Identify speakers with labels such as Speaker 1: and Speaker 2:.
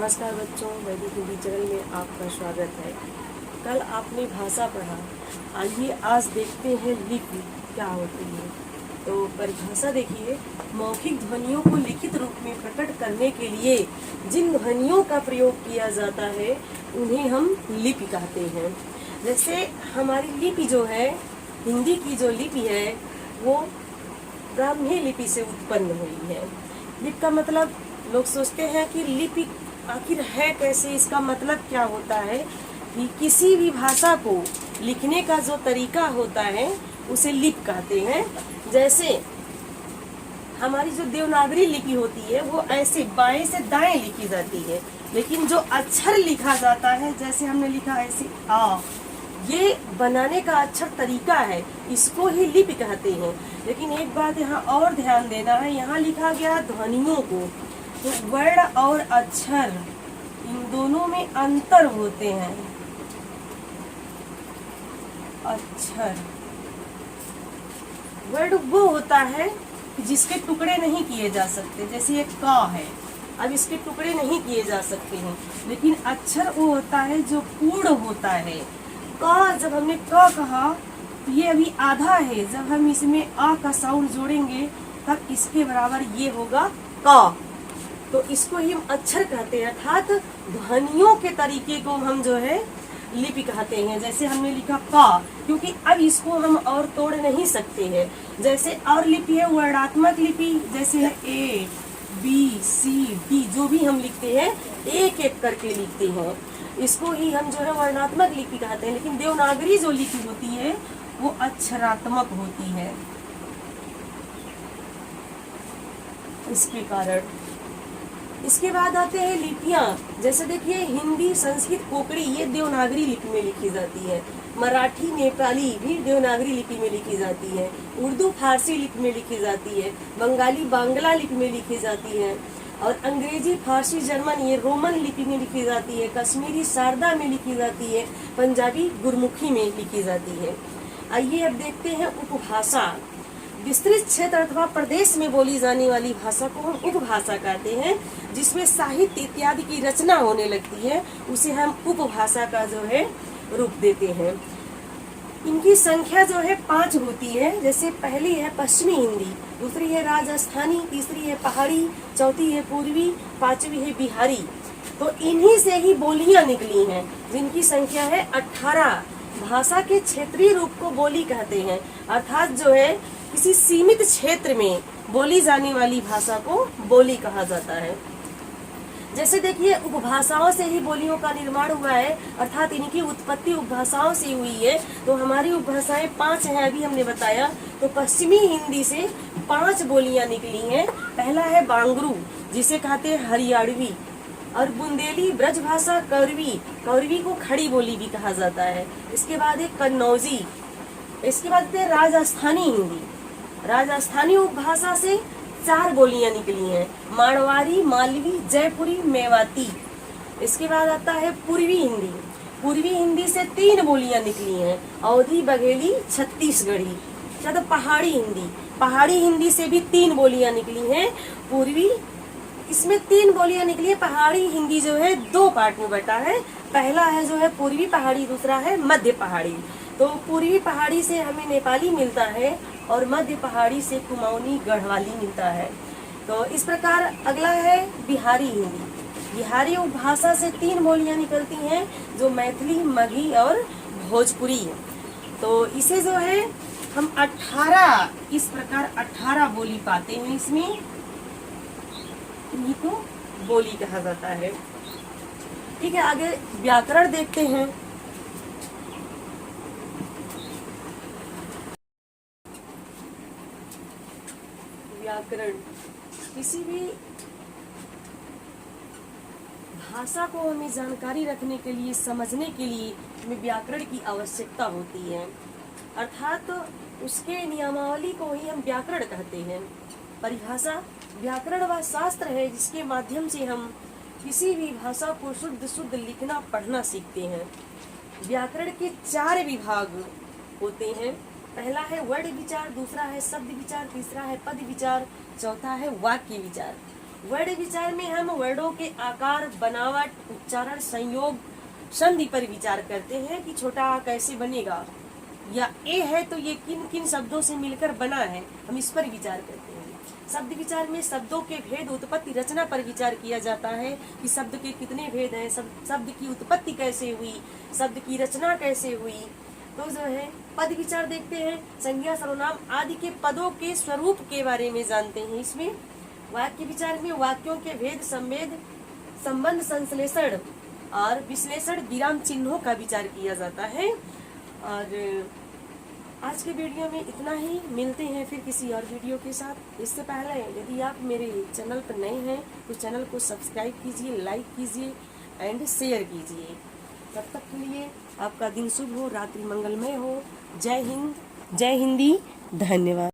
Speaker 1: नमस्कार बच्चों, वैदिक हिंदी चैनल में आपका स्वागत है। कल आपने भाषा पढ़ा, आइए आज देखते हैं लिपि क्या होती है। तो परिभाषा देखिए, मौखिक ध्वनियों को लिखित रूप में प्रकट करने के लिए जिन ध्वनियों का प्रयोग किया जाता है उन्हें हम लिपि कहते हैं। जैसे हमारी लिपि जो है, हिंदी की जो लिपि है वो ब्राह्मी लिपि से उत्पन्न हुई है। लिपि का मतलब लोग सोचते हैं कि लिपि आखिर है कैसे, इसका मतलब क्या होता है कि किसी भी भाषा को लिखने का जो तरीका होता है उसे लिपि कहते हैं। जैसे हमारी जो देवनागरी लिपि होती है वो ऐसे बाएं से दाएं लिखी जाती है, लेकिन जो अक्षर लिखा जाता है जैसे हमने लिखा ऐसे आ, ये बनाने का अक्षर तरीका है, इसको ही लिपि कहते हैं। लेकिन एक बात यहाँ और ध्यान देना है, यहाँ लिखा गया ध्वनियों को, तो वर्ण और अक्षर इन दोनों में अंतर होते हैं। अक्षर वर्ण वो होता है कि जिसके टुकड़े नहीं किए जा सकते, जैसे ये क है, अब इसके टुकड़े नहीं किए जा सकते हैं। लेकिन अक्षर वो होता है जो पूर्ण होता है। क जब हमने क कहा तो ये अभी आधा है, जब हम इसमें आ का साउंड जोड़ेंगे तब इसके बराबर ये होगा क। तो इसको ही हम अक्षर कहते हैं, अर्थात ध्वनियों के तरीके को हम जो है लिपि कहते हैं। जैसे हमने लिखा क, क्योंकि अब इसको हम और तोड़ नहीं सकते हैं। जैसे और लिपि है वर्णात्मक लिपि, जैसे है ए बी सी डी, जो भी हम लिखते हैं एक एक करके लिखते हैं, इसको ही हम जो है वर्णात्मक लिपि कहते हैं। लेकिन देवनागरी जो लिपि होती है वो अक्षरात्मक होती है। इसके कारण इसके बाद आते हैं लिपियां। जैसे देखिए हिंदी, संस्कृत, कोंकणी ये देवनागरी लिपि में लिखी जाती है। मराठी, नेपाली भी देवनागरी लिपि में लिखी जाती है। उर्दू फारसी लिपि में लिखी जाती है। बंगाली बांग्ला लिपि में लिखी जाती है। और अंग्रेजी, फारसी, जर्मन ये रोमन लिपि में लिखी जाती है। कश्मीरी शारदा में लिखी जाती है। पंजाबी गुरमुखी में लिखी जाती है। आइए अब देखते हैं उपभाषा। विस्तृत क्षेत्र अथवा प्रदेश में बोली जाने वाली भाषा को हम उपभाषा कहते हैं। जिसमें साहित्य इत्यादि की रचना होने लगती है उसे हम उपभाषा का जो है रूप देते हैं। इनकी संख्या जो है 5 होती है। जैसे पहली है पश्चिमी हिंदी, दूसरी है राजस्थानी, तीसरी है पहाड़ी, चौथी है पूर्वी, 5वीं है बिहारी। तो इन्हीं से ही बोलियां निकली हैं, जिनकी संख्या है 18। भाषा के क्षेत्रीय रूप को बोली कहते हैं, अर्थात जो है किसी सीमित क्षेत्र में बोली जाने वाली भाषा को बोली कहा जाता है। जैसे देखिए उपभाषाओं से ही बोलियों का निर्माण हुआ है, अर्थात इनकी उत्पत्ति उपभाषाओं से हुई है। तो हमारी उपभाषाएं 5 हैं, अभी हमने बताया। तो पश्चिमी हिंदी से 5 बोलियां निकली हैं। पहला है बांगरू, जिसे कहते हैं हरियाणवी, और बुंदेली ब्रजभाषा कौरवी, कौरवी को खड़ी बोली भी कहा जाता है। इसके बाद है कन्नौजी, इसके बाद है राजस्थानी हिंदी। राजस्थानी उपभाषा से 4 बोलियां निकली हैं, मारवाड़ी, मालवी, जयपुरी, मेवाती। इसके बाद आता है पूर्वी हिंदी। पूर्वी हिंदी से 3 बोलियां निकली हैं, अवधी, बघेली, छत्तीसगढ़ी। क्या तो पहाड़ी हिंदी, पहाड़ी हिंदी से भी 3 बोलियां निकली हैं। पूर्वी, इसमें 3 बोलियां निकली है। पहाड़ी हिंदी जो है 2 पार्ट में बटा है। पहला है जो है पूर्वी पहाड़ी, दूसरा है मध्य पहाड़ी। तो पूर्वी पहाड़ी से हमें नेपाली मिलता है और मध्य पहाड़ी से कुमाऊनी, गढ़वाली मिलता है। तो इस प्रकार अगला है बिहारी हिंदी। बिहारी उपभाषा से 3 बोलियां निकलती हैं, जो मैथिली, मगही और भोजपुरी। तो इसे जो है हम 18, इस प्रकार 18 बोली पाते हैं। इसमें इन्हीं को बोली कहा जाता है। ठीक है, आगे व्याकरण देखते हैं। व्याकरण, किसी भी भाषा को हमें जानकारी रखने के लिए, समझने के लिए हमें व्याकरण की आवश्यकता होती है, अर्थात उसके नियमावली को ही हम व्याकरण कहते हैं। परिभाषा, व्याकरण वह शास्त्र है जिसके माध्यम से हम किसी भी भाषा को शुद्ध लिखना पढ़ना सीखते हैं। व्याकरण के 4 विभाग होते हैं। पहला है वर्ण विचार, दूसरा है शब्द विचार, तीसरा है पद विचार, चौथा है वाक्य विचार। वर्ड विचार में हम वर्डों के आकार, बनावट, उच्चारण, संयोग, संधि पर विचार करते हैं कि छोटा आ कैसे बनेगा, या ए है तो ये किन किन शब्दों से मिलकर बना है, हम इस पर विचार करते हैं। शब्द विचार में शब्दों के भेद, उत्पत्ति, रचना पर विचार किया जाता है कि शब्द के कितने भेद हैं, शब्द की उत्पत्ति कैसे हुई, शब्द की रचना कैसे हुई। तो जो है पद विचार देखते हैं, संज्ञा, सर्वनाम आदि के पदों के स्वरूप के बारे में जानते हैं। इसमें वाक्य विचार में वाक्यों के भेद, संवेद, संबंध, संश्लेषण और विश्लेषण, विराम चिन्हों का विचार किया जाता है। और आज के वीडियो में इतना ही, मिलते हैं फिर किसी और वीडियो के साथ। इससे पहले यदि आप मेरे चैनल पर नए हैं तो चैनल को सब्सक्राइब कीजिए, लाइक कीजिए एंड शेयर कीजिए। तब तक के लिए आपका दिन शुभ हो, रात्रि मंगलमय हो। जय हिंद, जय हिंदी, धन्यवाद।